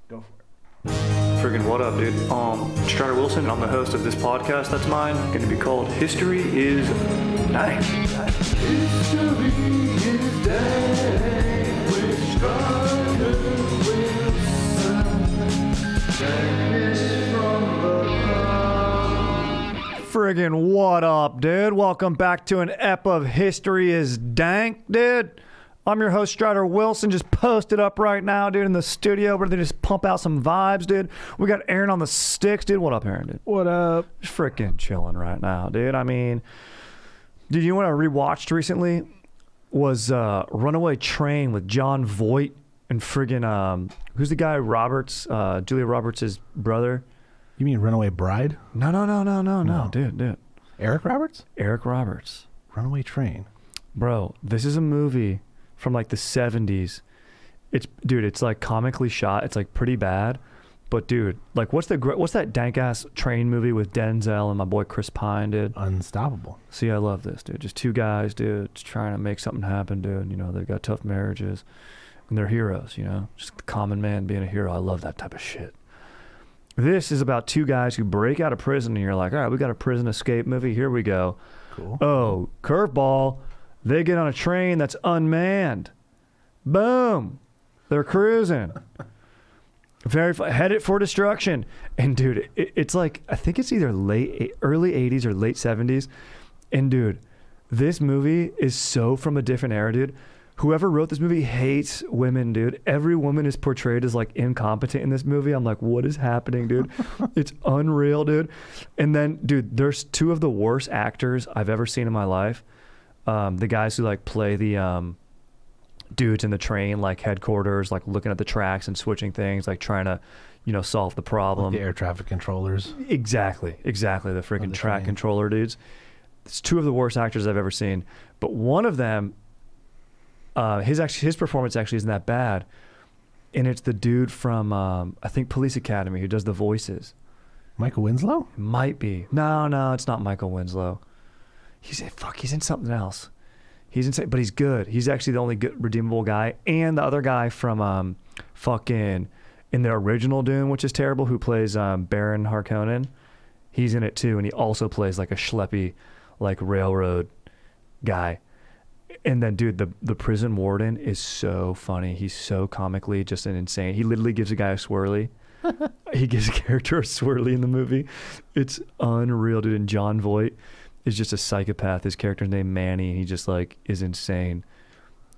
Go for it. Friggin' what up, dude? Strider Wilson, I'm the host of this podcast that's mine, going to be called History is Dank. History is Dank with Strider Wilson. Dankness from the ground. Friggin' what up, dude? Welcome back to an ep of History is Dank, dude. I'm your host, Strider Wilson, just posted up right now, dude, in the studio where they just pump out some vibes, dude. We got Aaron on the sticks, dude. What up, Aaron, dude? What up? Just freaking chilling right now, dude. I mean, dude, you know what I rewatched recently? Was Runaway Train with John Voight and friggin', who's the guy, Roberts, Julia Roberts' brother? You mean Runaway Bride? No, dude. Eric Roberts? Eric Roberts. Runaway Train. Bro, this is a movie from like the 70s. It's like comically shot. It's like pretty bad. But dude, like what's that dank ass train movie with Denzel and my boy Chris Pine, dude? Unstoppable. See, I love this, dude. Just two guys, dude, just trying to make something happen, dude. You know, they've got tough marriages and they're heroes, you know? Just the common man being a hero. I love that type of shit. This is about two guys who break out of prison and you're like, all right, we got a prison escape movie. Here we go. Cool. Oh, curveball. They get on a train that's unmanned. Boom. They're cruising. Headed for destruction. And dude, it's like, I think it's either early 80s or late 70s. And dude, this movie is so from a different era, dude. Whoever wrote this movie hates women, dude. Every woman is portrayed as like incompetent in this movie. I'm like, what is happening, dude? It's unreal, dude. And then, dude, there's two of the worst actors I've ever seen in my life. The guys who like play the dudes in the train, like headquarters, like looking at the tracks and switching things, like trying to, you know, solve the problem. Like the air traffic controllers. Exactly. The freaking track controller dudes. It's two of the worst actors I've ever seen. But one of them, his performance actually isn't that bad, and it's the dude from I think Police Academy who does the voices. Michael Winslow? It might be. No, it's not Michael Winslow. He's in something else. He's insane, but he's good. He's actually the only good redeemable guy. And the other guy from fucking in the original Dune, which is terrible, who plays Baron Harkonnen, he's in it too, and he also plays like a schleppy, like railroad guy. And then, dude, the prison warden is so funny. He's so comically just an insane. He literally gives a guy a swirly. He gives a character a swirly in the movie. It's unreal, dude. And John Voight is just a psychopath. His character's named Manny, and he just like is insane.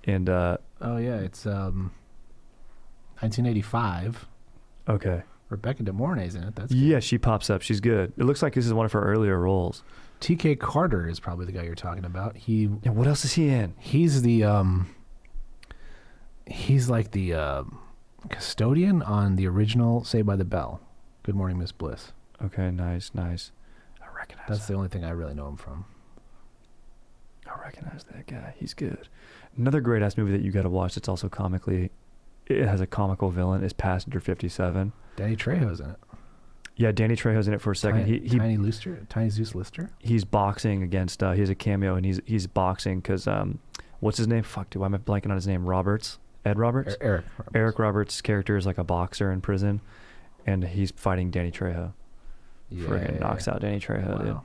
And oh yeah, it's 1985. Okay. Rebecca De Mornay's in it. That's good. Yeah, she pops up. She's good. It looks like this is one of her earlier roles. T.K. Carter is probably the guy you're talking about. Yeah, what else is he in? He's the he's like the custodian on the original Saved by the Bell. Good Morning, Miss Bliss. Okay, nice. I recognize That's the only thing I really know him from. I recognize that guy. He's good. Another great ass movie that you got to watch that's also comically, it has a comical villain, is Passenger 57. Danny Trejo's in it. Yeah, Danny Trejo's in it for a second. Tiny Zeus Lister. He's boxing against. He has a cameo, and he's boxing because what's his name? Fuck, dude, why am I blanking on his name? Roberts, Ed Roberts. Eric Roberts. Eric Roberts' character is like a boxer in prison, and he's fighting Danny Trejo. Friggin' knocks out Danny Trejo, dude.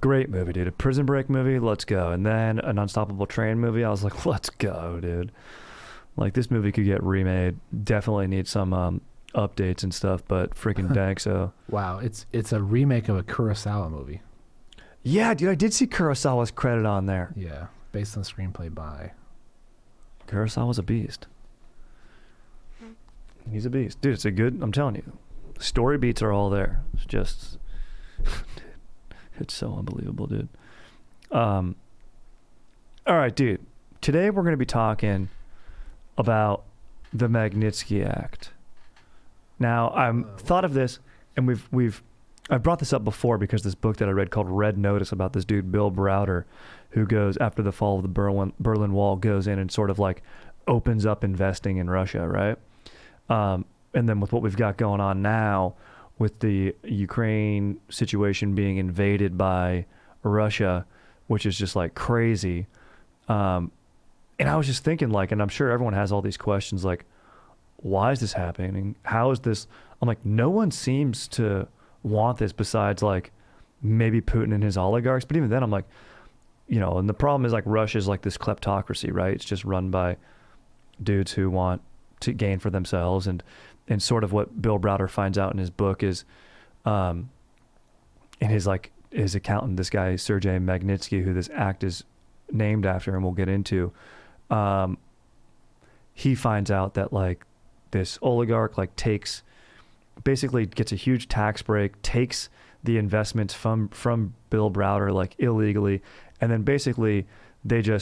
Great movie, dude. A Prison Break movie, let's go. And then an Unstoppable Train movie. I was like, let's go, dude. Like this movie could get remade. Definitely needs some updates and stuff, but freaking dank. So wow, it's a remake of a Kurosawa movie. Yeah, dude, I did see Kurosawa's credit on there. Yeah, based on the screenplay by. Kurosawa's a beast. He's a beast, dude. It's a good. I'm telling you, story beats are all there. It's just, it's so unbelievable, dude. All right, dude. Today we're going to be talking about the Magnitsky Act. Now, I've thought of this, and I've brought this up before because this book that I read called Red Notice about this dude, Bill Browder, who goes, after the fall of the Berlin Wall, goes in and sort of like opens up investing in Russia, right? And then with what we've got going on now, with the Ukraine situation being invaded by Russia, which is just like crazy. And I was just thinking, like, and I'm sure everyone has all these questions, like, why is this happening? How is this? I'm like, no one seems to want this besides like maybe Putin and his oligarchs. But even then I'm like, and the problem is like Russia's like this kleptocracy, right? It's just run by dudes who want to gain for themselves. And sort of what Bill Browder finds out in his book is, in his accountant, this guy, Sergei Magnitsky, who this act is named after and we'll get into, he finds out that like this oligarch like basically gets a huge tax break, takes the investments from Bill Browder like illegally, and then basically a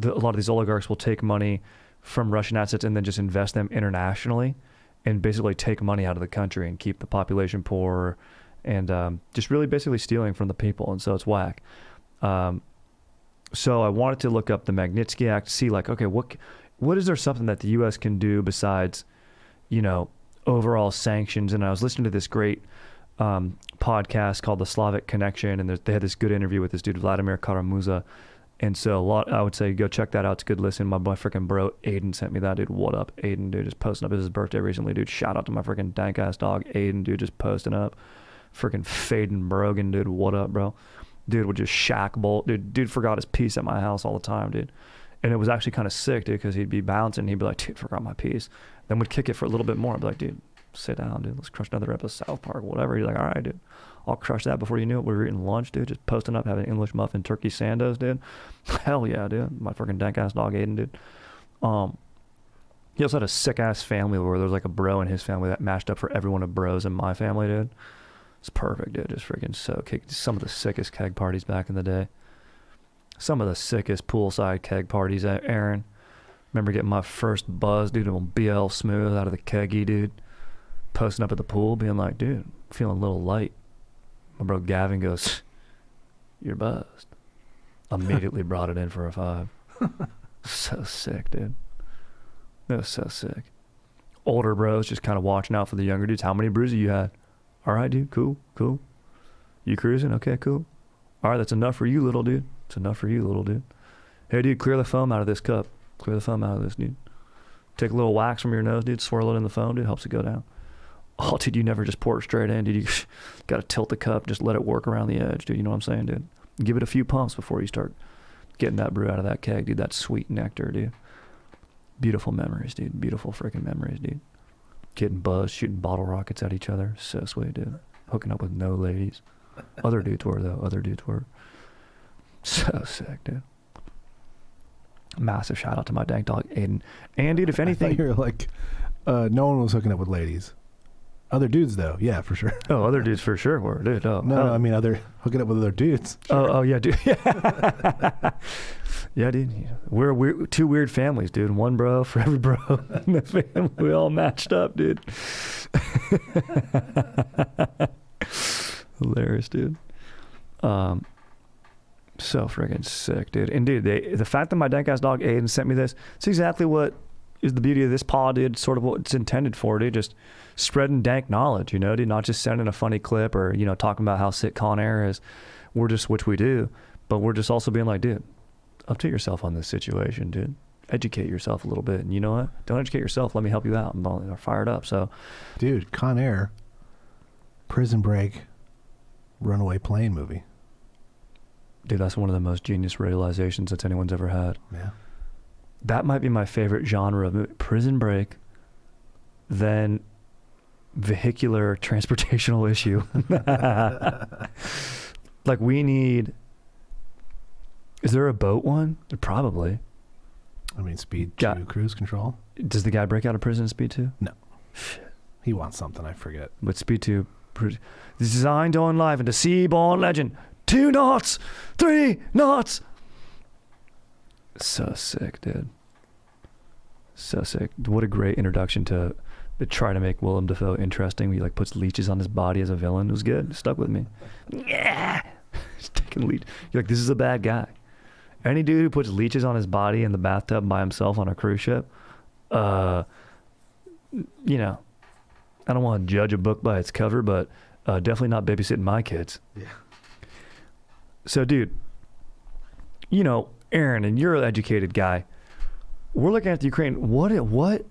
lot of these oligarchs will take money from Russian assets and then just invest them internationally and basically take money out of the country and keep the population poor and just really basically stealing from the people. And so it's whack. So I wanted to look up the Magnitsky Act, see like, okay, what is there something that the U.S. can do besides, overall sanctions? And I was listening to this great podcast called the Slavic Connexion, and they had this good interview with this dude, Vladimir Kara-Murza. And so I would say go check that out. It's a good listen. My freaking bro Aiden sent me that, dude. What up, Aiden, dude? Just posting up. It was his birthday recently, dude. Shout out to my freaking dank ass dog, Aiden, dude. Just posting up. Freaking Faden Brogan, dude. What up, bro? Dude would just shack bolt. Dude forgot his piece at my house all the time, dude. And it was actually kind of sick, dude, because he'd be bouncing. He'd be like, dude, forgot my piece. Then would kick it for a little bit more. I'd be like, dude, sit down, dude. Let's crush another episode of South Park, whatever. He's like, all right, dude. I'll crush that. Before you knew it, we were eating lunch, dude. Just posting up, having English muffin, turkey sandos, dude. Hell yeah, dude. My freaking dank ass dog Aiden, dude. He also had a sick ass family where there was like a bro in his family that matched up for every one of bros in my family, dude. It's perfect, dude. Just freaking so kicked. Some of the sickest keg parties back in the day. Some of the sickest poolside keg parties, Aaron. Remember getting my first buzz, dude, on BL Smooth out of the keggy, dude. Posting up at the pool, being like, dude, feeling a little light. My bro Gavin goes, you're buzzed. Immediately brought it in for a 5. So sick, dude. That was so sick. Older bros just kind of watching out for the younger dudes. How many brews you had? All right, dude, cool. You cruising? Okay, cool. All right, that's enough for you, little dude. It's enough for you, little dude. Hey, dude, clear the foam out of this cup. Clear the foam out of this, dude. Take a little wax from your nose, dude. Swirl it in the foam, dude. Helps it go down. Oh, dude, you never just pour it straight in, dude. You got to tilt the cup. Just let it work around the edge, dude. You know what I'm saying, dude? Give it a few pumps before you start getting that brew out of that keg, dude. That sweet nectar, dude. Beautiful memories, dude. Beautiful freaking memories, dude. Getting buzzed, shooting bottle rockets at each other. So sweet, dude. Hooking up with no ladies. Other dudes were, though. Other dudes were. So sick, dude. Massive shout out to my dank dog, Aiden. And, dude, if anything... You're like, no one was hooking up with ladies. Other dudes, though. Yeah, for sure. Oh, other dudes for sure were, dude. Oh, no, I mean, hooking up with other dudes. Sure. Oh, yeah, dude. Yeah, dude. Yeah. We're two weird families, dude. One bro for every bro in the family. We all matched up, dude. Hilarious, dude. So friggin' sick, dude. And dude, the fact that my dank ass dog Aiden sent me this, it's exactly what is the beauty of this pod, dude. Sort of what it's intended for, dude. Just spreading dank knowledge, you know, dude. Not just sending a funny clip or, you know, talking about how sick Con Air is. We're just, which we do, but we're just also being like, dude, update yourself on this situation, dude. Educate yourself a little bit. And you know what? Don't educate yourself. Let me help you out. I'm fired up. So, dude, Con Air, Prison Break, Runaway Plane movie. Dude, that's one of the most genius realizations that anyone's ever had. Yeah. That might be my favorite genre of movie. Prison Break, then vehicular transportational issue. Like, we need... Is there a boat one? Probably. I mean, Speed 2, Cruise Control. Does the guy break out of prison in Speed 2? No. Shit. He wants something, I forget. But Speed 2, designed on life and the sea-born legend. 2 knots, 3 knots. So sick, dude. So sick. What a great introduction to try to make Willem Dafoe interesting. He like puts leeches on his body as a villain. It was good. It stuck with me. Yeah. He's taking leech. You're like, this is a bad guy. Any dude who puts leeches on his body in the bathtub by himself on a cruise ship, you know, I don't want to judge a book by its cover, but definitely not babysitting my kids. Yeah. So, dude, you know, Aaron, and you're an educated guy. We're looking at the Ukraine. What?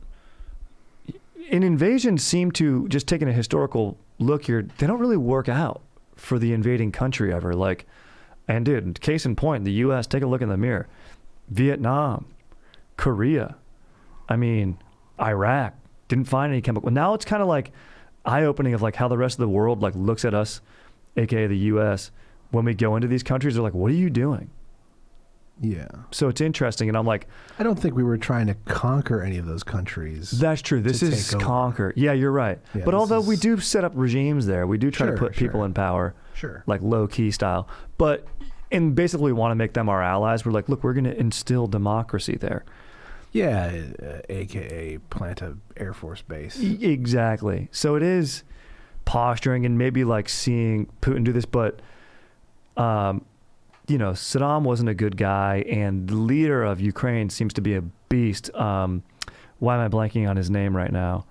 and invasions seem to, just taking a historical look here, they don't really work out for the invading country ever. Like, and dude, case in point, the U.S., take a look in the mirror. Vietnam, Korea, I mean, Iraq, didn't find any chemical. Now it's kind of like eye-opening of like how the rest of the world like looks at us, aka the U.S., when we go into these countries. They're like, what are you doing? Yeah. So it's interesting, and I'm like, I don't think we were trying to conquer any of those countries. that's true. This is conquer. Yeah, you're right. Yeah, but although we is- do set up regimes there, we do try to Sure, put people sure. in power, Sure. like low-key style. But, and basically we want to make them our allies. We're like, look, we're going to instill democracy there. Yeah, AKA plant a Air Force base. Exactly. So it is posturing and maybe like seeing Putin do this, but, you know, Saddam wasn't a good guy, and the leader of Ukraine seems to be a beast. Why am I blanking on his name right now?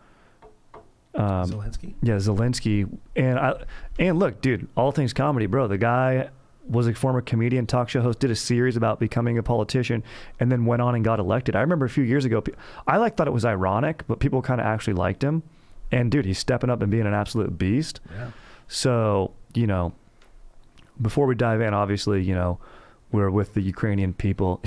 Zelensky? Yeah, Zelensky. And look, dude, all things comedy, bro. The guy was a former comedian, talk show host, did a series about becoming a politician, and then went on and got elected. I remember a few years ago, I thought it was ironic, but people kind of actually liked him. And dude, he's stepping up and being an absolute beast. Yeah. So, you know, before we dive in, obviously, you know, we're with the Ukrainian people.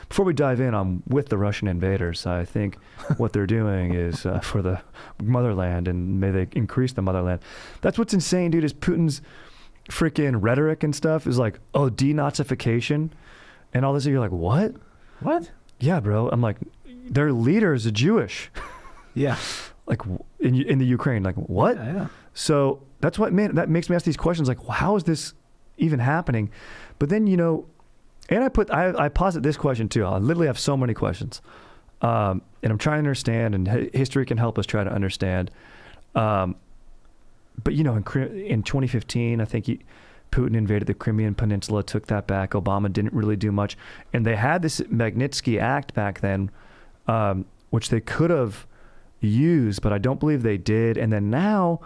Before we dive in, I'm with the Russian invaders. I think what they're doing is for the motherland, and may they increase the motherland. That's what's insane, dude, is Putin's freaking rhetoric and stuff is like, oh, denazification and all this. And you're like, what? What? Yeah, bro. I'm like, their leader is a Jewish. Yeah. Like in the Ukraine, like what? Yeah. So that's what, man, that makes me ask these questions. Like, well, how is this even happening? But then, you know, and I posit this question too. I literally have so many questions. And I'm trying to understand, and history can help us try to understand. But you know, in 2015, I think Putin invaded the Crimean Peninsula, took that back. Obama didn't really do much. And they had this Magnitsky Act back then, which they could have used, but I don't believe they did. And then now,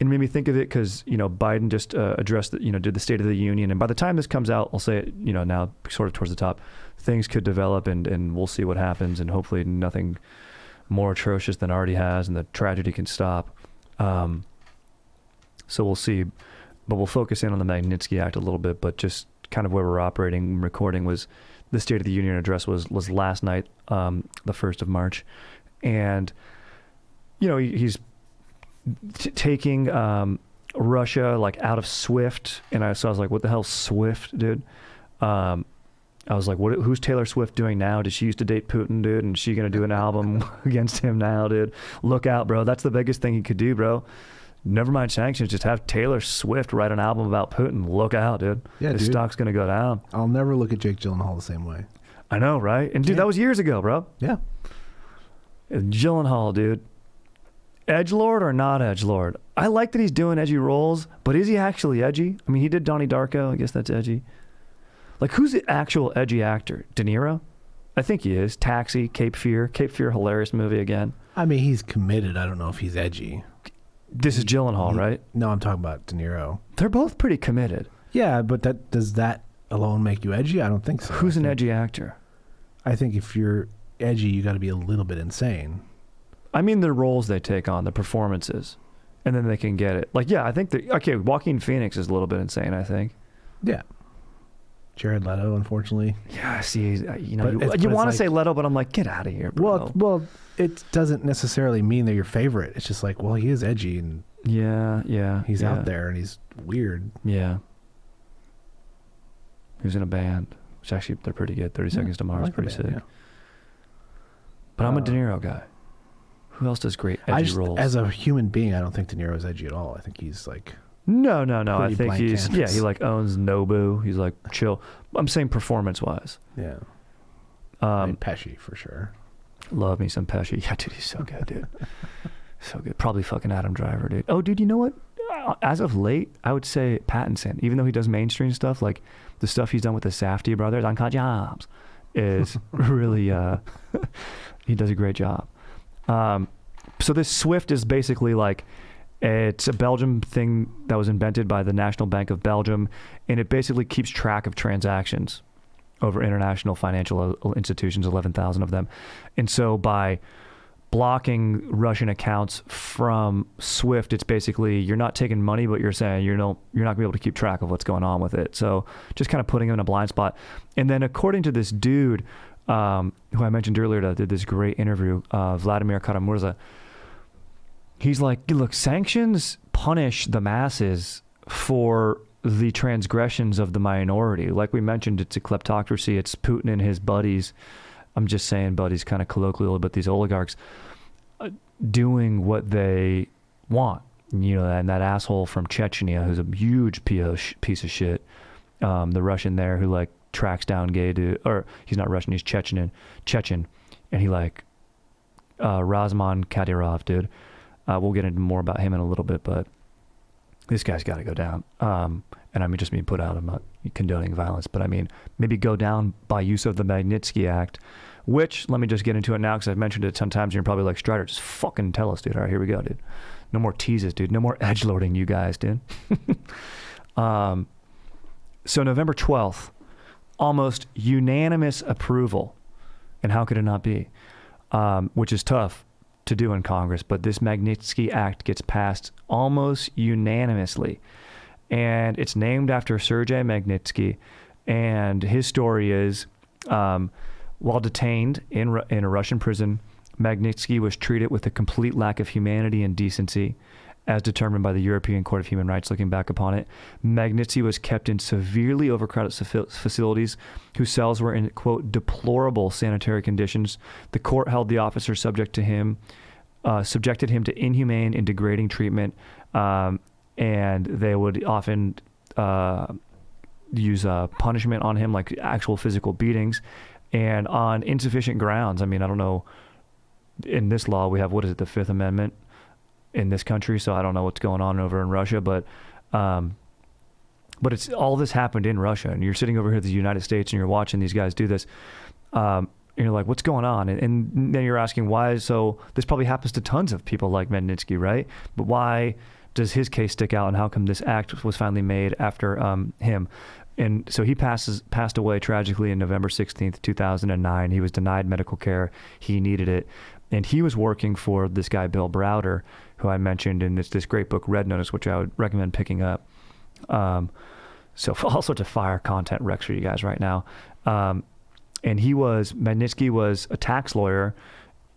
it made me think of it because, you know, Biden just addressed, did the State of the Union. And by the time this comes out, I'll say it, you know, now sort of towards the top, things could develop and we'll see what happens. And hopefully nothing more atrocious than already has, and the tragedy can stop. So we'll see. But we'll focus in on the Magnitsky Act a little bit, but just kind of where we're operating, recording was the State of the Union address was last night, the 1st of March. And, you know, he's taking Russia like out of SWIFT, and I was like, what the hell, SWIFT, dude? I was like, who's Taylor Swift doing now? Did she used to date Putin, dude? And is she gonna do an album against him now, dude? Look out, bro. That's the biggest thing he could do, bro. Never mind sanctions, just have Taylor Swift write an album about Putin. Look out, dude. Yeah, His dude. stock's gonna go down. I'll never look at Jake Gyllenhaal the same way. I know, right? And dude, that was years ago, bro. Yeah. Gyllenhaal, dude. Edgelord or not edgelord? I like that he's doing edgy roles, but is he actually edgy? I mean, he did Donnie Darko. I guess that's edgy. Like, who's the actual edgy actor? De Niro? I think he is. Taxi, Cape Fear. Cape Fear, hilarious movie again. I mean, he's committed. I don't know if he's edgy. This is Gyllenhaal, right? No, I'm talking about De Niro. They're both pretty committed. Yeah, but does that alone make you edgy? I don't think so. Who's an edgy actor? I think if you're edgy, you got to be a little bit insane. I mean, the roles they take on, the performances, and then they can get it. Like, yeah, I think Joaquin Phoenix is a little bit insane, I think. Yeah. Jared Leto, unfortunately. Yeah, see, you know, But you it's want to like- say Leto, but I'm like, get out of here, bro. Well, it doesn't necessarily mean they're your favorite. It's just like, well, he is edgy and yeah, he's out there and he's weird. Yeah. He was in a band, which actually, they're pretty good. 30 Seconds to Mars is pretty sick. Yeah. But I'm a De Niro guy. Who else does great edgy roles? As a human being, I don't think De Niro is edgy at all. I think he's like... No. I pretty think blank he's, canvas. he like owns Nobu. He's like chill. I'm saying performance-wise. Yeah. I mean, Pesci, for sure. Love me some Pesci. Yeah, dude, he's so good, dude. So good. Probably fucking Adam Driver, dude. Oh, dude, you know what? As of late, I would say Pattinson, even though he does mainstream stuff, like the stuff he's done with the Safdie brothers on Cut Jobs, is really, he does a great job. So this SWIFT is basically like, it's a Belgium thing that was invented by the National Bank of Belgium, and it basically keeps track of transactions over international financial institutions, 11,000 of them. And so by blocking Russian accounts from SWIFT. It's basically you're not taking money, but you're saying you're not gonna be able to keep track of what's going on with it. So just kind of putting him in a blind spot. And then according to this dude who I mentioned earlier that did this great interview, Vladimir Kara-Murza, he's like, look, sanctions punish the masses for the transgressions of the minority. Like we mentioned, it's a kleptocracy. It's Putin and his buddies. I'm just saying buddies kind of colloquial, but these oligarchs doing what they want. And that asshole from Chechnya, who's a huge piece of shit, the Russian there who like tracks down gay dude, or he's not Russian, he's Chechen, and he like Razman Kadyrov, dude. We'll get into more about him in a little bit, but this guy's got to go down. And I mean, just being put out, I'm not condoning violence, but I mean, maybe go down by use of the Magnitsky Act, which, let me just get into it now because I've mentioned it a ton of times and you're probably like, Strider, just fucking tell us, dude. All right, here we go, dude. No more teases, dude. No more edgelording, you guys, dude. So November 12th, almost unanimous approval. And how could it not be? Which is tough to do in Congress, but this Magnitsky Act gets passed almost unanimously. And it's named after Sergei Magnitsky. And his story is, while detained in a Russian prison, Magnitsky was treated with a complete lack of humanity and decency, as determined by the European Court of Human Rights looking back upon it. Magnitsky was kept in severely overcrowded facilities whose cells were in, quote, deplorable sanitary conditions. The court held the officer subjected him to inhumane and degrading treatment, and they would often use punishment on him, like actual physical beatings, and on insufficient grounds. I mean, I don't know, in this law we have, what is it, the Fifth Amendment in this country, so I don't know what's going on over in Russia, but it's all this happened in Russia, and you're sitting over here in the United States and you're watching these guys do this, and you're like, what's going on? And then you're asking why. So this probably happens to tons of people like Magnitsky, right? But why does his case stick out, and how come this act was finally made after him? And so he passed away tragically in November 16th, 2009. He was denied medical care. He needed it. And he was working for this guy, Bill Browder, who I mentioned in this great book, Red Notice, which I would recommend picking up. So all sorts of fire content recs for you guys right now. And Magnitsky was a tax lawyer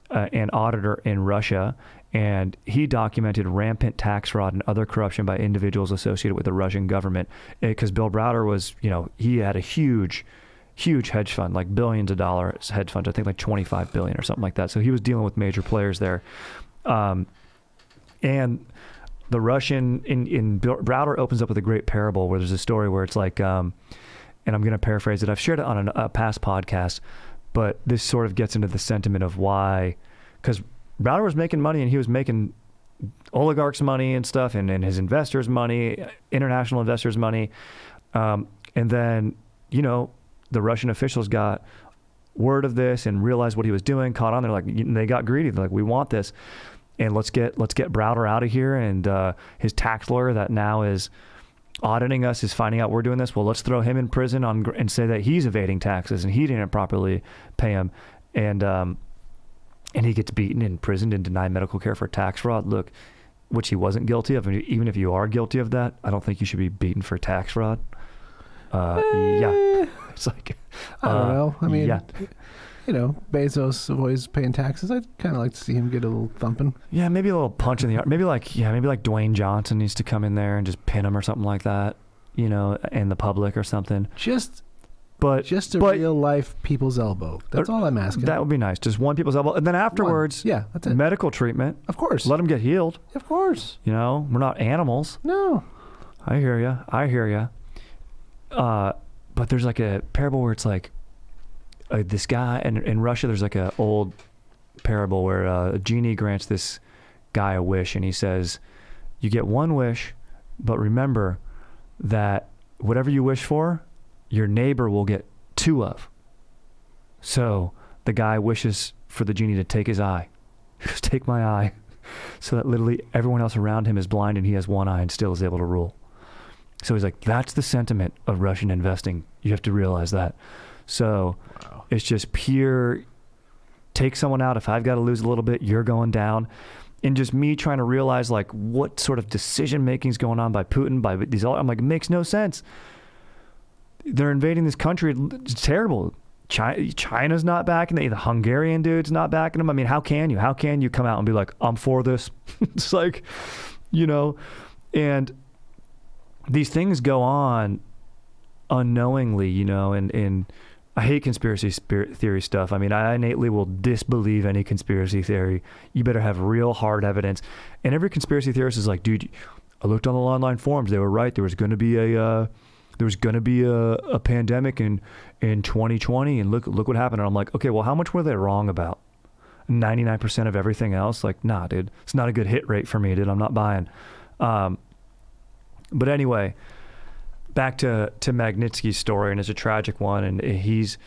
and auditor in Russia, and he documented rampant tax fraud and other corruption by individuals associated with the Russian government. Because Bill Browder was, he had a huge hedge fund, like billions of dollars hedge funds, I think like 25 billion or something like that. So he was dealing with major players there. And the Russian, in Browder opens up with a great parable where there's a story where it's like, and I'm going to paraphrase it. I've shared it on a past podcast, but this sort of gets into the sentiment of why, because Browder was making money and he was making oligarchs money and stuff, and his investors money, international investors money. And then, the Russian officials got word of this and realized what he was doing, caught on. They're like, they got greedy. They're like, we want this. And let's get Browder out of here. And his tax lawyer that now is auditing us is finding out we're doing this. Well, let's throw him in prison and say that he's evading taxes and he didn't properly pay him. And he gets beaten, imprisoned, and denied medical care for tax fraud. Look, which he wasn't guilty of. And even if you are guilty of that, I don't think you should be beaten for tax fraud. Yeah. It's like, I don't know. I mean, yeah. Bezos always paying taxes. I'd kind of like to see him get a little thumping. Yeah, maybe a little punch in the arm. Maybe like Dwayne Johnson needs to come in there and just pin him or something like that, in the public or something. Just a real life people's elbow. That's all I'm asking. That would be nice. Just one people's elbow. And then afterwards, yeah, that's it. Medical treatment. Of course. Let him get healed. Of course. We're not animals. No. I hear you. But there's like a parable where it's like this guy, and in Russia there's like a old parable where a genie grants this guy a wish, and he says, you get one wish, but remember that whatever you wish for, your neighbor will get two of. So the guy wishes for the genie to take his eye. Just take my eye. So that literally everyone else around him is blind and he has one eye and still is able to rule. So he's like, that's the sentiment of Russian investing. You have to realize that. So It's just pure take someone out, if I've got to lose a little bit, you're going down. And just me trying to realize like what sort of decision making is going on by Putin, by these, I'm like, it makes no sense. They're invading this country. It's terrible. China's not backing them. The Hungarian dude's not backing them. I mean, how can you come out and be like, I'm for this? It's like, you know, and these things go on unknowingly, you know, and I hate conspiracy theory stuff. I mean, I innately will disbelieve any conspiracy theory. You better have real hard evidence. And every conspiracy theorist is like, dude, I looked on the online forums. They were right. There was going to be a pandemic in 2020, and look what happened. And I'm like, okay, well, how much were they wrong about? 99% of everything else? Like, nah, dude, it's not a good hit rate for me, dude. I'm not buying. But anyway, back to Magnitsky's story, and it's a tragic one. And he's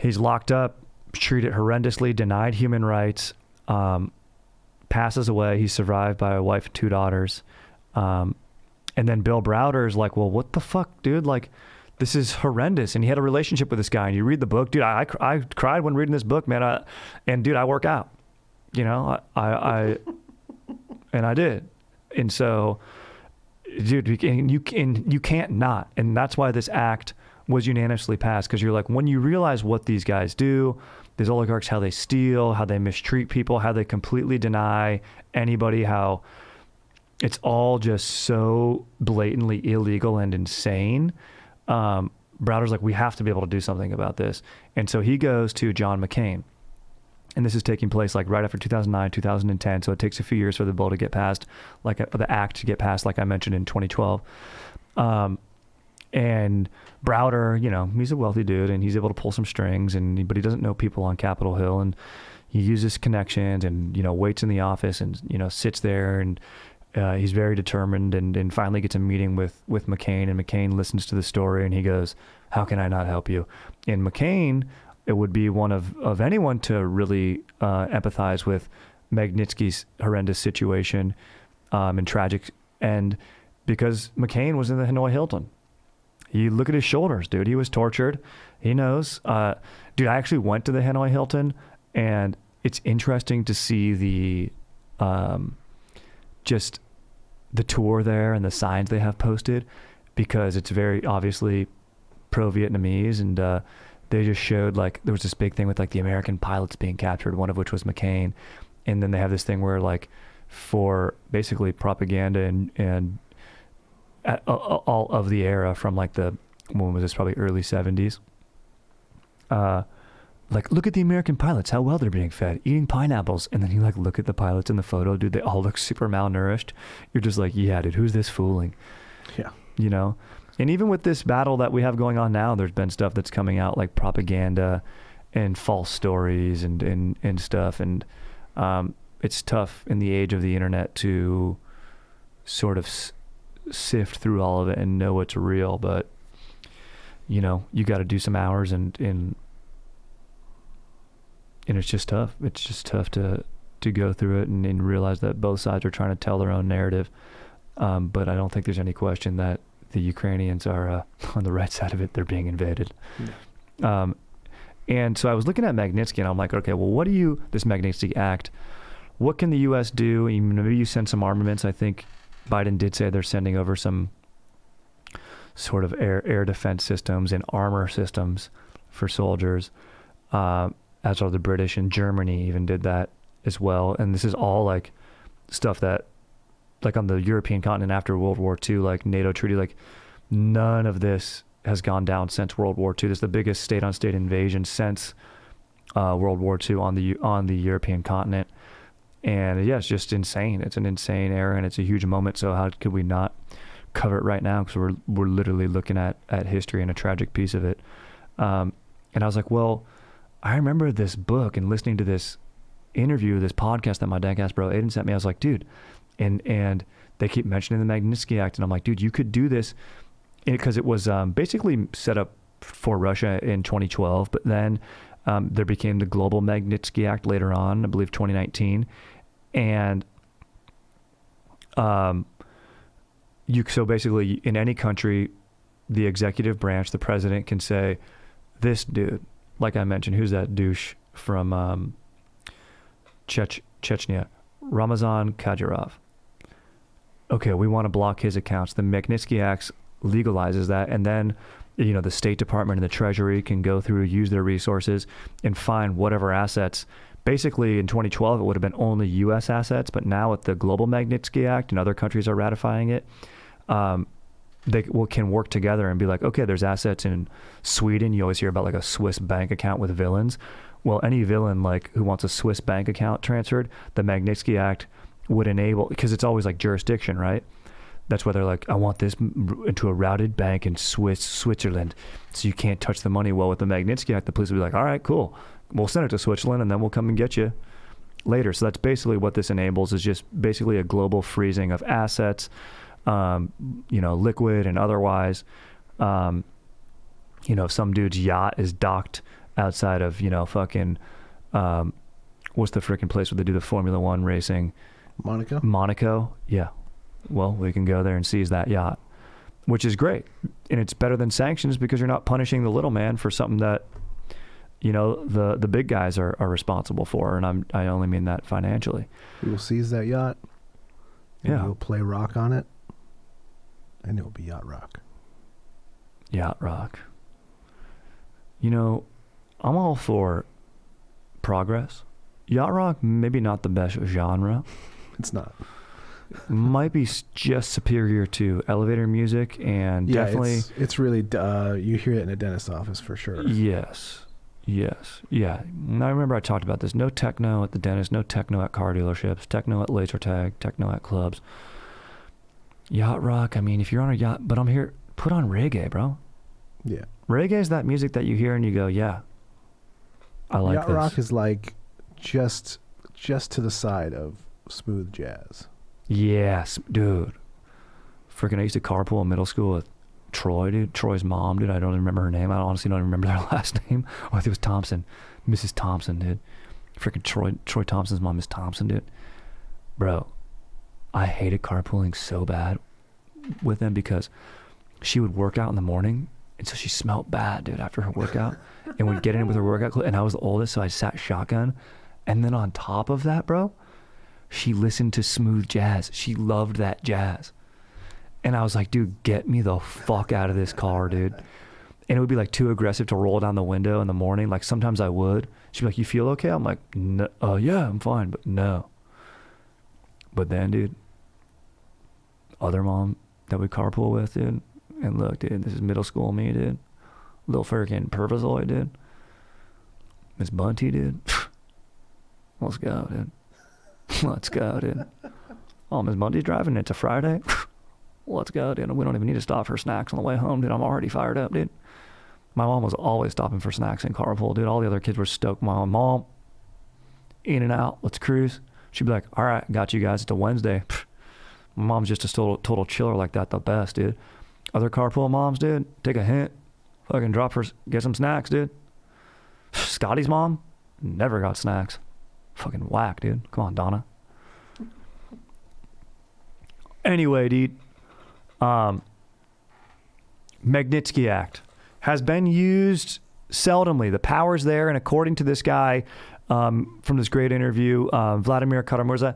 locked up, treated horrendously, denied human rights, passes away. He's survived by a wife and 2 daughters. And then Bill Browder is like, well, what the fuck, dude? Like, this is horrendous. And he had a relationship with this guy. And you read the book, dude. I cried when reading this book, man. And dude, I work out. You know, I did. And so, dude, you can't not. And that's why this act was unanimously passed, because you're like, when you realize what these guys do, these oligarchs, how they steal, how they mistreat people, how they completely deny anybody, how it's all just so blatantly illegal and insane. Browder's like, we have to be able to do something about this. And so he goes to John McCain. And this is taking place like right after 2009, 2010. So it takes a few years for the bill to get passed, like the act to get passed, like I mentioned in 2012. And Browder, you know, he's a wealthy dude and he's able to pull some strings, but he doesn't know people on Capitol Hill, and he uses connections and, you know, waits in the office and, you know, sits there, and he's very determined, and finally gets a meeting with McCain, and McCain listens to the story and he goes, how can I not help you? And McCain, it would be one of anyone to really empathize with Magnitsky's horrendous situation and tragic end, because McCain was in the Hanoi Hilton. You look at his shoulders, dude. He was tortured. He knows. Dude, I actually went to the Hanoi Hilton, and it's interesting to see the just the tour there and the signs they have posted, because it's very obviously pro-Vietnamese, and they just showed, like, there was this big thing with like the American pilots being captured, one of which was McCain, and then they have this thing where, like, for basically propaganda and all of the era from like when was this, probably early 70s, like, look at the American pilots, how well they're being fed, eating pineapples. And then you like look at the pilots in the photo, dude, they all look super malnourished. You're just like, yeah, dude, who's this fooling? Yeah. You know? And even with this battle that we have going on now, there's been stuff that's coming out, like propaganda and false stories and stuff. And it's tough in the age of the internet to sort of sift through all of it and know what's real. But, you know, you got to do some hours, and it's just tough. It's just tough to go through it and realize that both sides are trying to tell their own narrative. But I don't think there's any question that the Ukrainians are on the right side of it. They're being invaded. Yeah. And so I was looking at Magnitsky, and I'm like, okay, well, this Magnitsky Act, what can the U.S. do? Maybe you send some armaments. I think Biden did say they're sending over some sort of air defense systems and armor systems for soldiers, as are the British, and Germany even did that as well. And this is all like stuff that, like, on the European continent after World War II, like NATO treaty, like none of this has gone down since World War II. This is the biggest state-on-state invasion since World War II on the European continent. And yeah, it's just insane. It's an insane era, and it's a huge moment. So how could we not cover it right now? Because we're literally looking at history and a tragic piece of it. And I was like, well, I remember this book and listening to this interview, this podcast that my Dank bro Aiden sent me. I was like, dude, and they keep mentioning the Magnitsky Act, and I'm like, dude, you could do this, because it was basically set up for Russia in 2012, but then there became the Global Magnitsky Act later on, I believe 2019, and so basically in any country, the executive branch, the president, can say, this dude, like I mentioned, who's that douche from Chechnya, Ramazan Kadyrov. Okay, we want to block his accounts. The Magnitsky Act legalizes that, and then the State Department and the Treasury can go through, use their resources, and find whatever assets. Basically, in 2012, it would have been only U.S. assets, but now with the Global Magnitsky Act and other countries are ratifying it, they can work together and be like, okay, there's assets in Sweden. You always hear about like a Swiss bank account with villains. Well, any villain like who wants a Swiss bank account transferred, the Magnitsky Act would enable, because it's always like jurisdiction, right? That's why they're like, I want this into a routed bank in Switzerland, so you can't touch the money. Well, with the Magnitsky Act, the police would be like, all right, cool. We'll send it to Switzerland, and then we'll come and get you later. So that's basically what this enables, is just basically a global freezing of assets, liquid and otherwise. Some dude's yacht is docked outside of, fucking, what's the freaking place where they do the Formula One racing? Monaco, yeah. Well, we can go there and seize that yacht, which is great. And it's better than sanctions because you're not punishing the little man for something that, the big guys are responsible for. And I only mean that financially. We will seize that yacht. And yeah. we'll play rock on it. And it will be yacht rock. Yacht rock. I'm all for progress. Yacht rock, maybe not the best genre. It's not. Might be just superior to elevator music, and definitely it's really you hear it in a dentist's office for sure. Yes, yeah. And I remember I talked about this. No techno at the dentist, no techno at car dealerships, techno at laser tag, techno at clubs. Yacht rock, I mean, if you're on a yacht, but I'm here, put on reggae, bro. Yeah, reggae is that music that you hear and you go, yeah, I like yacht this. rock is like just to the side of smooth jazz. Yes, dude. Freaking, I used to carpool in middle school with Troy, dude. Troy's mom, dude. I don't remember her name. I honestly don't remember their last name. Oh, I think it was Thompson. Mrs. Thompson, dude. Freaking Troy Thompson's mom is Thompson, dude. Bro, I hated carpooling so bad with them because she would work out in the morning, and so she smelled bad, dude, after her workout. And would get in with her workout clothes, and I was the oldest, so I sat shotgun. And then on top of that, bro, she listened to smooth jazz. She loved that jazz. And I was like, dude, get me the fuck out of this car, dude. And it would be like too aggressive to roll down the window in the morning. Like sometimes I would. She'd be like, you feel okay? I'm like, no, yeah, I'm fine, but no. But then, dude, other mom that we carpool with, dude, and look, dude, this is middle school me, dude. Little freaking pervisoid, dude. Miss Bunty, dude. Let's go, dude. Let's go, dude. Oh, Miss Bunty's driving. It's a Friday. Let's go, dude. We don't even need to stop for snacks on the way home, dude. I'm already fired up, dude. My mom was always stopping for snacks in carpool, dude. All the other kids were stoked. Mom, in and out. Let's cruise. She'd be like, all right, got you guys. It's a Wednesday. My mom's just a total chiller like that. The best, dude. Other carpool moms, dude, take a hint. Fucking drop her, get some snacks, dude. Scotty's mom never got snacks. Fucking whack, dude. Come on, Donna. Anyway, dude. Magnitsky Act has been used seldomly. The power's there, and according to this guy from this great interview, Vladimir Kara-Murza,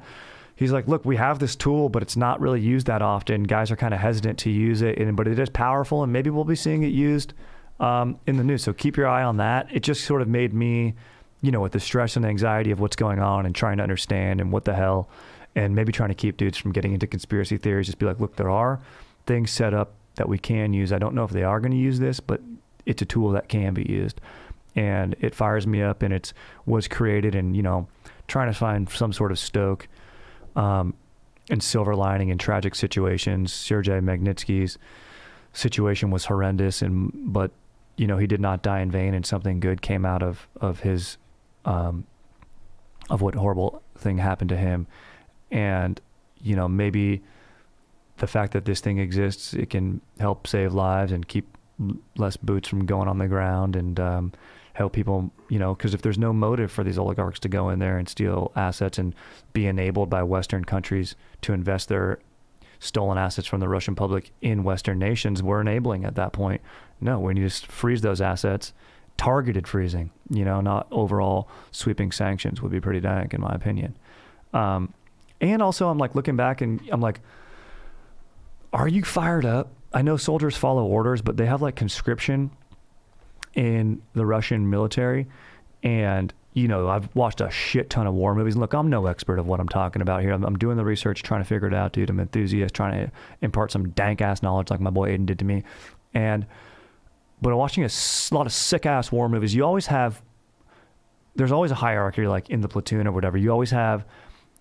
he's like, look, we have this tool, but it's not really used that often. Guys are kind of hesitant to use it, but it is powerful, and maybe we'll be seeing it used in the news. So keep your eye on that. It just sort of made me, with the stress and anxiety of what's going on and trying to understand and what the hell, and maybe trying to keep dudes from getting into conspiracy theories, just be like, look, there are things set up that we can use. I don't know if they are going to use this, but it's a tool that can be used. And it fires me up, and it was created, and, trying to find some sort of stoke and silver lining in tragic situations. Sergei Magnitsky's situation was horrendous, but he did not die in vain, and something good came out of his of what horrible thing happened to him. And maybe the fact that this thing exists, it can help save lives and keep less boots from going on the ground, and help people, because if there's no motive for these oligarchs to go in there and steal assets and be enabled by Western countries to invest their stolen assets from the Russian public in Western nations, we're enabling at that point. No, we need to freeze those assets, targeted freezing, not overall sweeping sanctions would be pretty dank in my opinion. And also I'm like looking back and I'm like, are you fired up? I know soldiers follow orders, but they have like conscription in the Russian military. And, I've watched a shit ton of war movies. And look, I'm no expert of what I'm talking about here. I'm doing the research, trying to figure it out, dude. I'm an enthusiast, trying to impart some dank ass knowledge like my boy Aiden did to me. But watching a lot of sick ass war movies, there's always a hierarchy, like in the platoon or whatever. You always have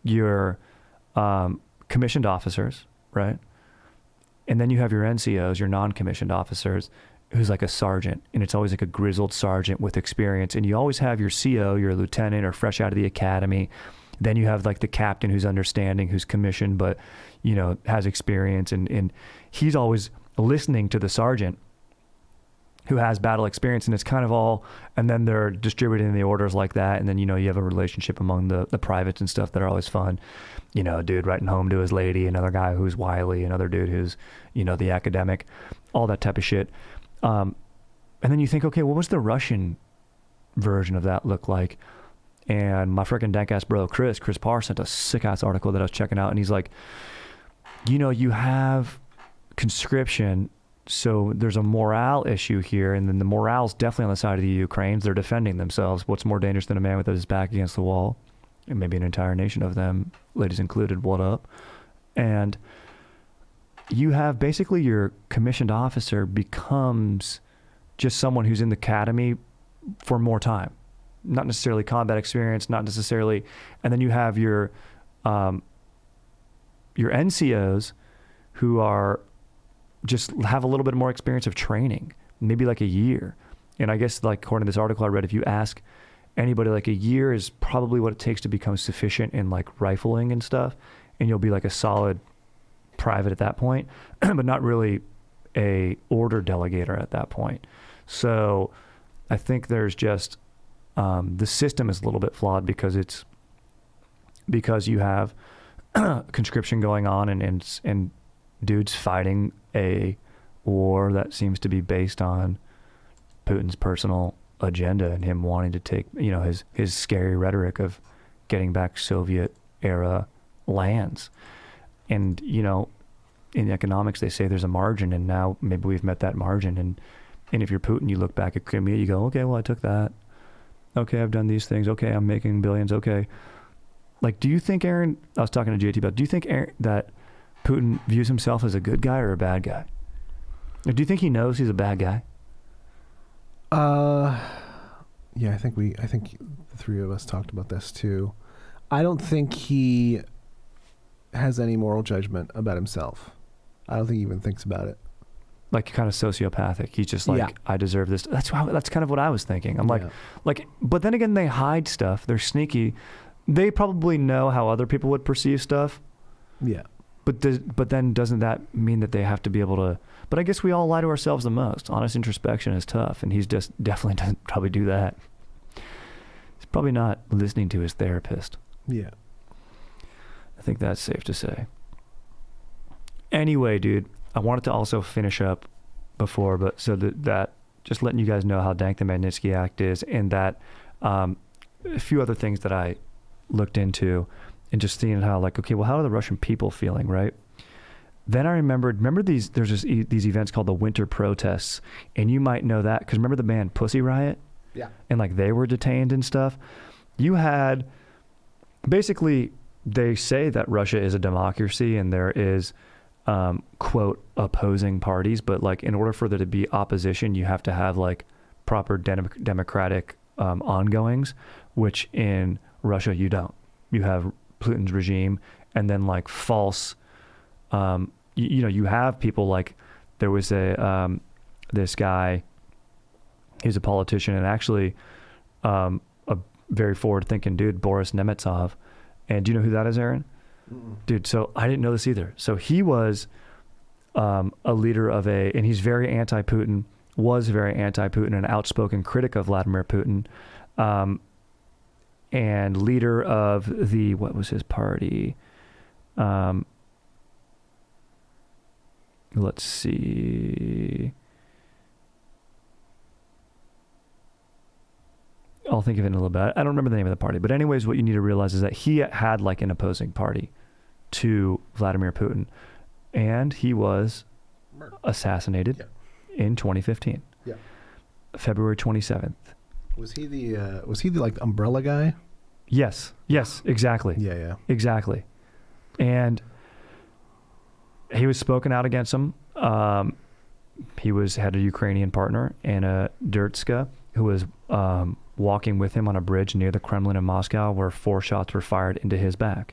your commissioned officers, right? And then you have your NCOs, your non-commissioned officers, who's like a sergeant, and it's always like a grizzled sergeant with experience. And you always have your CO, your lieutenant, or fresh out of the academy. Then you have like the captain who's understanding, who's commissioned, but has experience, and he's always listening to the sergeant who has battle experience, and it's kind of all, and then they're distributing the orders like that. And then, you have a relationship among the privates and stuff that are always fun. A dude writing home to his lady, another guy who's wily, another dude who's, the academic, all that type of shit. And then you think, okay, what was the Russian version of that look like? And my freaking dank ass bro, Chris Parr sent a sick ass article that I was checking out. And he's like, you have conscription, so there's a morale issue here, and then the morale's definitely on the side of the Ukrainians. They're defending themselves. What's more dangerous than a man with his back against the wall? And maybe an entire nation of them, ladies included, what up? And you have basically your commissioned officer becomes just someone who's in the academy for more time. Not necessarily combat experience, not necessarily. And then you have your NCOs who are just have a little bit more experience of training, maybe like a year. And I guess, like, according to this article I read, if you ask anybody, like, a year is probably what it takes to become sufficient in like rifling and stuff, and you'll be like a solid private at that point, but not really a order delegator at that point. So I think there's just the system is a little bit flawed because you have conscription going on and dudes fighting a war that seems to be based on Putin's personal agenda and him wanting to take, his scary rhetoric of getting back Soviet era lands. And, in economics, they say there's a margin, and now maybe we've met that margin. And if you're Putin, you look back at Crimea, you go, okay, well, I took that. Okay, I've done these things. Okay, I'm making billions. Okay. Like, do you think, Aaron, I was talking to JT about, do you think, Aaron, that Putin views himself as a good guy or a bad guy? Or do you think he knows he's a bad guy? Yeah, I think the three of us talked about this too. I don't think he has any moral judgment about himself. I don't think he even thinks about it. Like, kind of sociopathic. He's just like, yeah, I deserve this. That's kind of what I was thinking. I'm like, but then again, they hide stuff. They're sneaky. They probably know how other people would perceive stuff. Yeah. But then doesn't that mean that they have to be able to? But I guess we all lie to ourselves the most. Honest introspection is tough, and he's just definitely doesn't probably do that. He's probably not listening to his therapist. Yeah. I think that's safe to say. Anyway, dude, I wanted to also finish up before, but so that just letting you guys know how dank the Magnitsky Act is, and that a few other things that I looked into, and just seeing how, like, okay, well, how are the Russian people feeling, right? Then I remember these events called the winter protests, and you might know that because remember the band Pussy Riot? Yeah. And like they were detained and stuff. You had, basically, they say that Russia is a democracy and there is, quote, opposing parties, but like in order for there to be opposition, you have to have like proper democratic ongoings, which in Russia you don't. You have Putin's regime, and then like false, you have people like, there was this guy, he's a politician and actually a very forward-thinking dude, Boris Nemtsov. And do you know who that is, Aaron? Mm-mm. Dude, so I didn't know this either. So he was a leader of and he's very anti-Putin, was very anti-Putin, an outspoken critic of Vladimir Putin, and leader of what was his party? Let's see. I'll think of it in a little bit. I don't remember the name of the party. But anyways, what you need to realize is that he had like an opposing party to Vladimir Putin. And he was assassinated in 2015. Yeah. February 27th. Was he the like umbrella guy? Yes, exactly. Yeah. Exactly. And he was spoken out against him. He had a Ukrainian partner, Anna Dirtska, who was walking with him on a bridge near the Kremlin in Moscow, where 4 shots were fired into his back.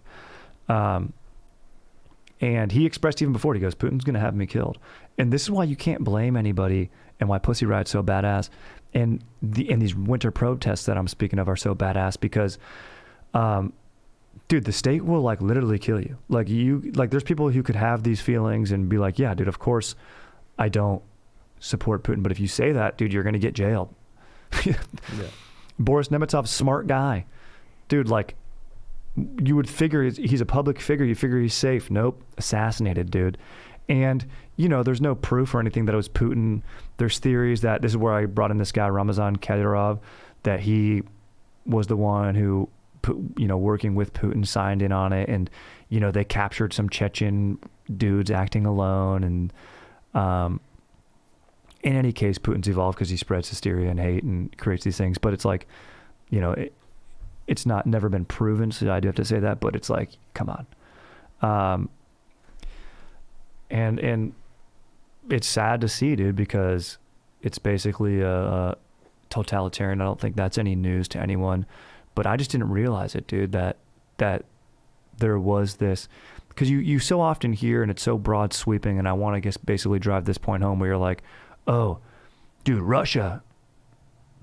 And he expressed even before, he goes, Putin's going to have me killed. And this is why you can't blame anybody and why Pussy Riot's so badass. And these winter protests that I'm speaking of are so badass because, dude, the state will like literally kill you. Like there's people who could have these feelings and be like, yeah, dude, of course I don't support Putin. But if you say that, dude, you're going to get jailed. Yeah. Boris Nemtsov, smart guy. Dude, like, you would figure he's a public figure. You figure he's safe. Nope. Assassinated, dude. And, there's no proof or anything that it was Putin. There's theories that this is where I brought in this guy, Ramazan Kadyrov, that he was the one who, working with Putin, signed in on it. And, they captured some Chechen dudes acting alone. And in any case, Putin's evolved because he spreads hysteria and hate and creates these things. But it's like, it's never been proven, so I do have to say that, but it's like, come on. And it's sad to see, dude, because it's basically a totalitarian. I don't think that's any news to anyone, but I just didn't realize it, dude, that there was this, because you so often hear, and it's so broad sweeping, and I want to basically drive this point home where you're like, oh, dude, Russia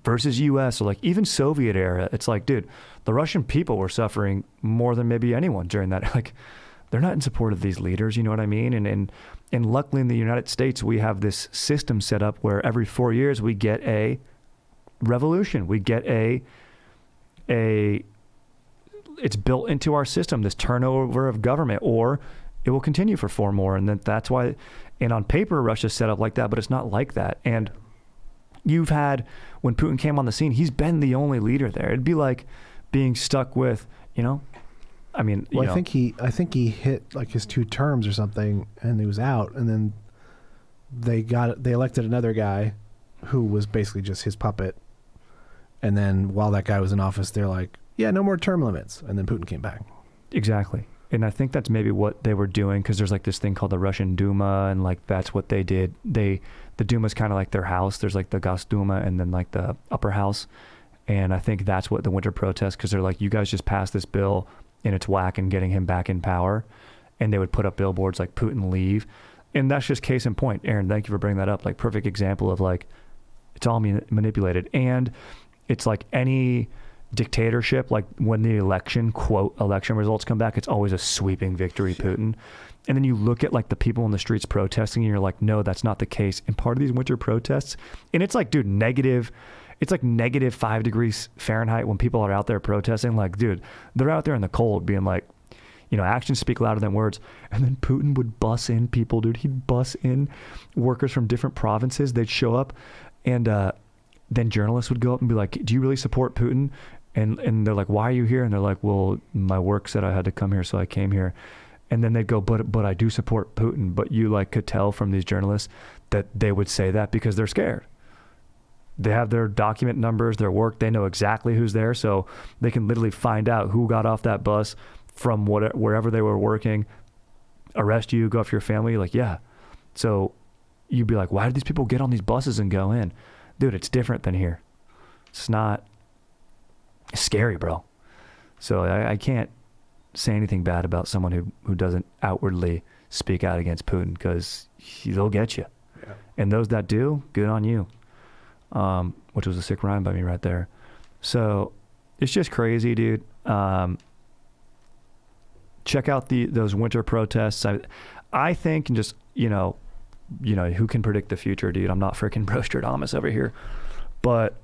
versus U.S. or like even Soviet era, it's like, dude, the Russian people were suffering more than maybe anyone during that. Like, they're not in support of these leaders, you know what I mean? And luckily in the United States, we have this system set up where every 4 years we get a revolution. We get it's built into our system, this turnover of government, or it will continue for 4 more. And that's why, and on paper, Russia's set up like that, but it's not like that. And you've had, when Putin came on the scene, he's been the only leader there. It'd be like being stuck with, I mean, well, I think he hit like his 2 terms or something, and he was out, and then they elected another guy who was basically just his puppet. And then while that guy was in office, they're like, yeah, no more term limits. And then Putin came back. Exactly. And I think that's maybe what they were doing, because there's like this thing called the Russian Duma, and like that's what they did. The Duma's kind of like their house. There's like the Gosduma and then like the upper house. And I think that's what the winter protests, because they're like, you guys just passed this bill and it's whack and getting him back in power. And they would put up billboards like Putin leave. And that's just case in point. Aaron, thank you for bringing that up. Like, perfect example of like, it's all manipulated. And it's like any dictatorship, like when the election results come back, it's always a sweeping victory, Putin. And then you look at like the people in the streets protesting and you're like, no, that's not the case. And part of these winter protests, and it's like, dude, it's like -5 degrees Fahrenheit when people are out there protesting. Like, dude, they're out there in the cold being like, actions speak louder than words. And then Putin would bus in people, dude. He'd bus in workers from different provinces. They'd show up, and then journalists would go up and be like, do you really support Putin? And they're like, why are you here? And they're like, well, my work said I had to come here, so I came here. And then they'd go, but I do support Putin. But you like could tell from these journalists that they would say that because they're scared. They have their document numbers, their work. They know exactly who's there, so they can literally find out who got off that bus from wherever they were working, arrest you, go after your family. Like, yeah. So you'd be like, why did these people get on these buses and go in? Dude, it's different than here. It's not. It's scary, bro. So I can't say anything bad about someone who doesn't outwardly speak out against Putin, because they'll get you. Yeah. And those that do, good on you. Which was a sick rhyme by me right there. So it's just crazy, dude. Check out those winter protests. I think, and just, who can predict the future, dude? I'm not freaking Brostradamus over here. But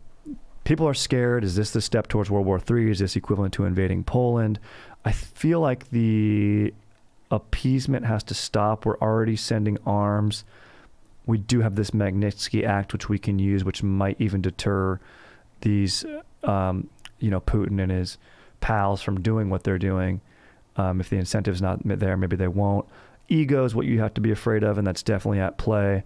people are scared. Is this the step towards World War III? Is this equivalent to invading Poland? I feel like the appeasement has to stop. We're already sending arms. We do have this Magnitsky Act, which we can use, which might even deter these Putin and his pals from doing what they're doing. If the incentive's not there, maybe they won't. Ego is what you have to be afraid of, and that's definitely at play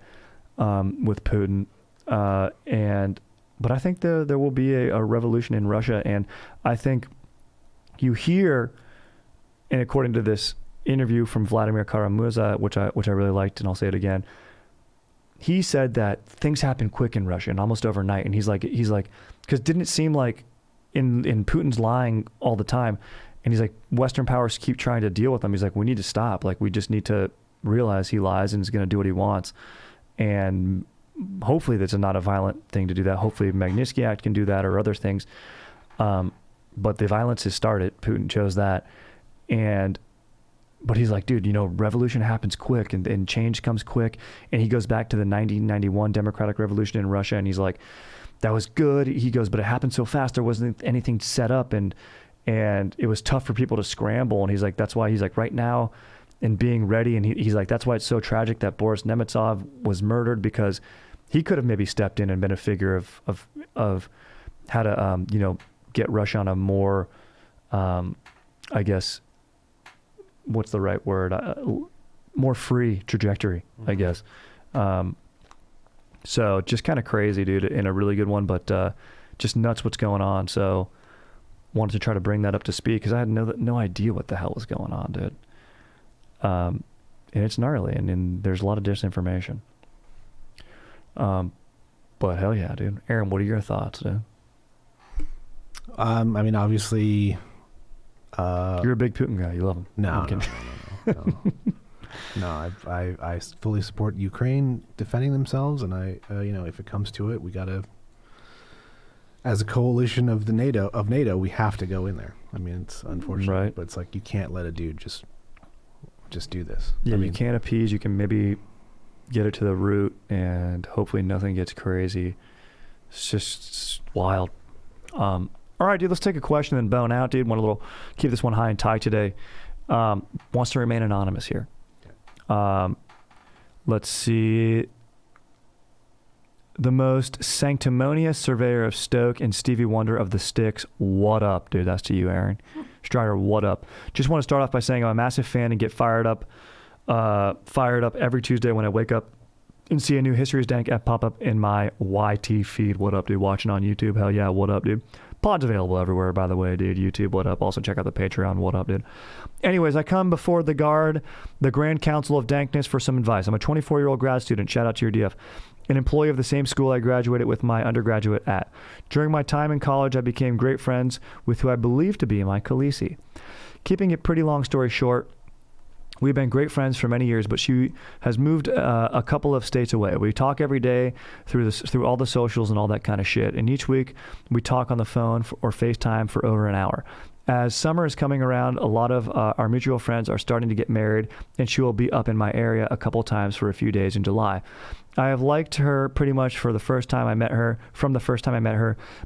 with Putin. But I think there will be a revolution in Russia, and I think you hear, and according to this interview from Vladimir Kara-Murza, which I really liked, and I'll say it again, he said that things happen quick in Russia and almost overnight, and he's like, because didn't it seem like in Putin's lying all the time, and he's like, Western powers keep trying to deal with him. He's like, we need to stop. Like, we just need to realize he lies and is going to do what he wants, and hopefully that's not a violent thing to do that. Hopefully Magnitsky Act can do that or other things. But the violence has started. Putin chose that. But he's like, dude, revolution happens quick and change comes quick. And he goes back to the 1991 democratic revolution in Russia. And he's like, that was good. He goes, but it happened so fast. There wasn't anything set up. And it was tough for people to scramble. And he's like, that's why he's like right now and being ready. And he's like, that's why it's so tragic that Boris Nemtsov was murdered, because he could have maybe stepped in and been a figure of how to, get Russia on a more, I guess, what's the right word? More free trajectory, I guess. So just kind of crazy, dude, in a really good one, but just nuts what's going on. So wanted to try to bring that up to speed because I had no idea what the hell was going on, dude. And it's gnarly, and there's a lot of disinformation. But hell yeah, dude. Aaron, what are your thoughts, dude? Obviously, you're a big Putin guy. You love him. No. No, I fully support Ukraine defending themselves, and if it comes to it, we gotta, as a coalition of NATO, we have to go in there. I mean, it's unfortunate, right? But it's like you can't let a dude just do this. Yeah, you can't appease. You can maybe get it to the root, and hopefully nothing gets crazy. It's just wild. All right, dude, let's take a question and bone out, dude. Keep this one high and tight today. Wants to remain anonymous here. Let's see. The most sanctimonious surveyor of Stoke and Stevie Wonder of the Styx. What up, dude? That's to you, Aaron. Strider, what up? Just want to start off by saying I'm a massive fan and get fired up every Tuesday when I wake up and see a new History's Dank app pop up in my YT feed. What up, dude? Watching on YouTube. Hell yeah, what up, dude? Pod's available everywhere, by the way, dude. YouTube, what up? Also check out the Patreon, what up, dude? Anyways, I come before the Grand Council of Dankness for some advice. I'm a 24-year-old grad student. Shout out to your DF. An employee of the same school I graduated with my undergraduate at. During my time in college, I became great friends with who I believe to be my Khaleesi. Keeping it pretty long story short, we've been great friends for many years, but she has moved a couple of states away. We talk every day through all the socials and all that kind of shit. And each week we talk on the phone or FaceTime for over an hour. As summer is coming around, a lot of our mutual friends are starting to get married, and she will be up in my area a couple times for a few days in July. I have liked her pretty much from the first time I met her,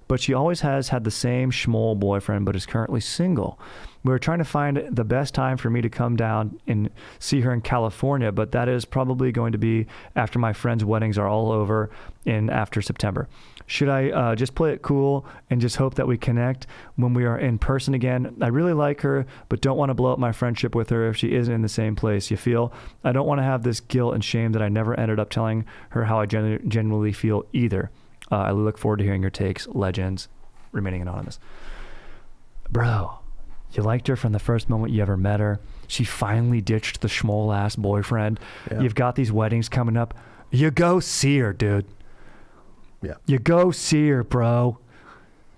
but she always has had the same schmoll boyfriend, but is currently single. We're trying to find the best time for me to come down and see her in California, but that is probably going to be after my friends' weddings are all over and after September. Should I just play it cool and just hope that we connect when we are in person again? I really like her, but don't want to blow up my friendship with her if she isn't in the same place. You feel? I don't want to have this guilt and shame that I never ended up telling her how I genuinely feel either. I look forward to hearing your takes. Legends, remaining anonymous. Bro, you liked her from the first moment you ever met her. She finally ditched the schmoll-ass boyfriend. Yeah. You've got these weddings coming up. You go see her, dude. Yeah. You go see her, bro.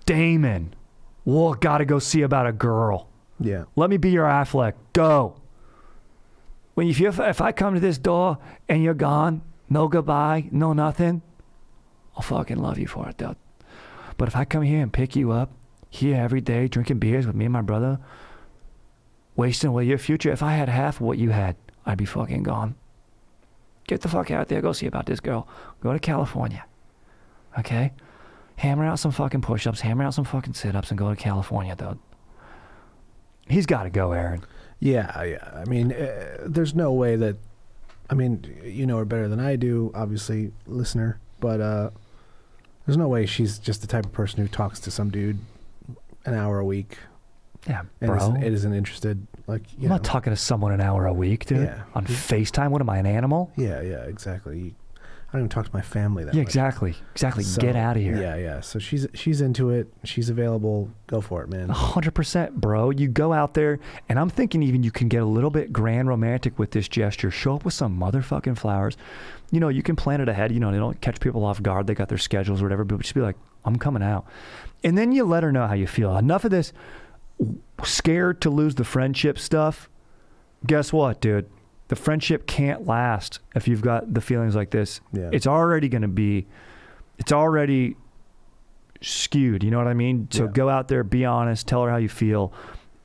Damon. Well, gotta go see about a girl. Yeah. Let me be your Affleck. Go. If I come to this door and you're gone, no goodbye, no nothing, I'll fucking love you for it, dude. But if I come here and pick you up, here every day, drinking beers with me and my brother, wasting away your future, if I had half of what you had, I'd be fucking gone. Get the fuck out there. Go see about this girl. Go to California. Okay? Hammer out some fucking push-ups, hammer out some fucking sit-ups, and go to California, dude. He's got to go, Aaron. Yeah. I mean, there's no way that... I mean, you know her better than I do, obviously, listener. But There's no way she's just the type of person who talks to some dude an hour a week. Yeah, And bro. isn't interested. Like, I'm not talking to someone an hour a week, dude. Yeah. On FaceTime. What am I, an animal? Yeah, exactly. I don't even talk to my family that Yeah, much. exactly. So, Get out of here. Yeah. So she's into it. She's available. Go for it, man. 100%, bro. You go out there, and I'm thinking even you can get a little bit grand romantic with this gesture. Show up with some motherfucking flowers. You know, you can plan it ahead. You know, they don't catch people off guard. They got their schedules or whatever, but just be like, I'm coming out. And then you let her know how you feel. Enough of this scared to lose the friendship stuff. Guess what, dude? The friendship can't last if you've got the feelings like this. Yeah. It's already skewed. You know what I mean? So go out there, be honest, tell her how you feel,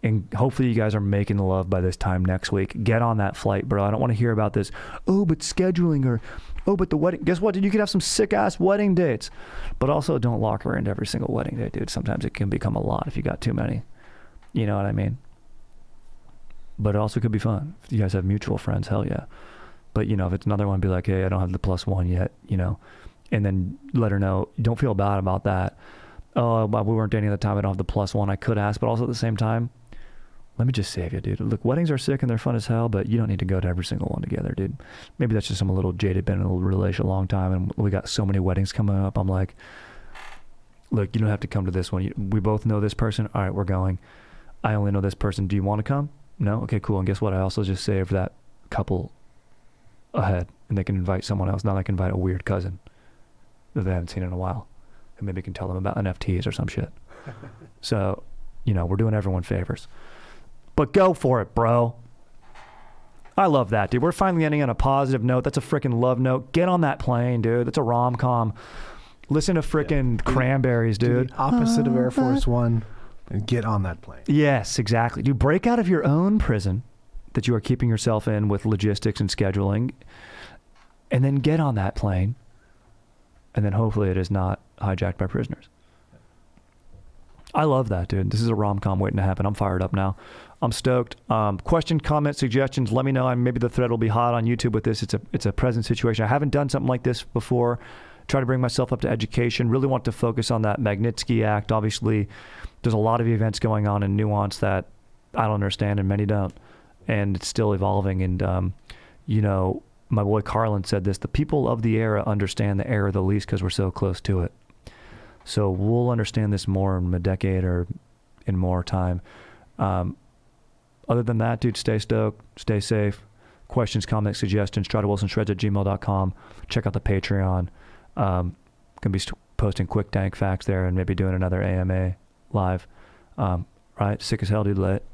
and hopefully you guys are making love by this time next week. Get on that flight, bro. I don't want to hear about this. Oh, but scheduling, or oh, but the wedding. Guess what, dude? You could have some sick ass wedding dates, but also don't lock her into every single wedding date, dude. Sometimes it can become a lot if you got too many. You know what I mean? But it also could be fun. If you guys have mutual friends, hell yeah. But, you know, if it's another one, be like, hey, I don't have the +1 yet, you know. And then let her know, don't feel bad about that. Oh, well, we weren't dating at the time, I don't have the +1. I could ask, but also at the same time, let me just save you, dude. Look, weddings are sick and they're fun as hell, but you don't need to go to every single one together, dude. Maybe that's just I'm a little jaded, been in a relation a long time, and we got so many weddings coming up. I'm like, look, you don't have to come to this one. We both know this person. All right, we're going. I only know this person. Do you want to come? No? Okay, cool. And guess what? I also just saved that couple ahead, and they can invite someone else. Now they can invite a weird cousin that they haven't seen in a while, and maybe can tell them about NFTs or some shit. So, you know, we're doing everyone favors. But go for it, bro. I love that, dude. We're finally ending on a positive note. That's a freaking love note. Get on that plane, dude. That's a rom-com. Listen to freaking Cranberries, dude. Do the opposite of Air Force One. And get on that plane. Yes, exactly. Dude, break out of your own prison that you are keeping yourself in with logistics and scheduling, and then get on that plane, and then hopefully it is not hijacked by prisoners. I love that, dude. This is a rom-com waiting to happen. I'm fired up now. I'm stoked. Question, comment, suggestions, let me know. Maybe the thread will be hot on YouTube with this. It's a present situation. I haven't done something like this before. Try to bring myself up to education. Really want to focus on that Magnitsky Act. Obviously, there's a lot of events going on in nuance that I don't understand and many don't. And it's still evolving. And, you know, my boy Carlin said this, the people of the era understand the era the least because we're so close to it. So we'll understand this more in a decade or in more time. Other than that, dude, stay stoked, stay safe. Questions, comments, suggestions, TryToWilsonShreds@gmail.com. Check out the Patreon. Gonna be posting quick dank facts there and maybe doing another AMA live. Right, sick as hell, dude. Lit.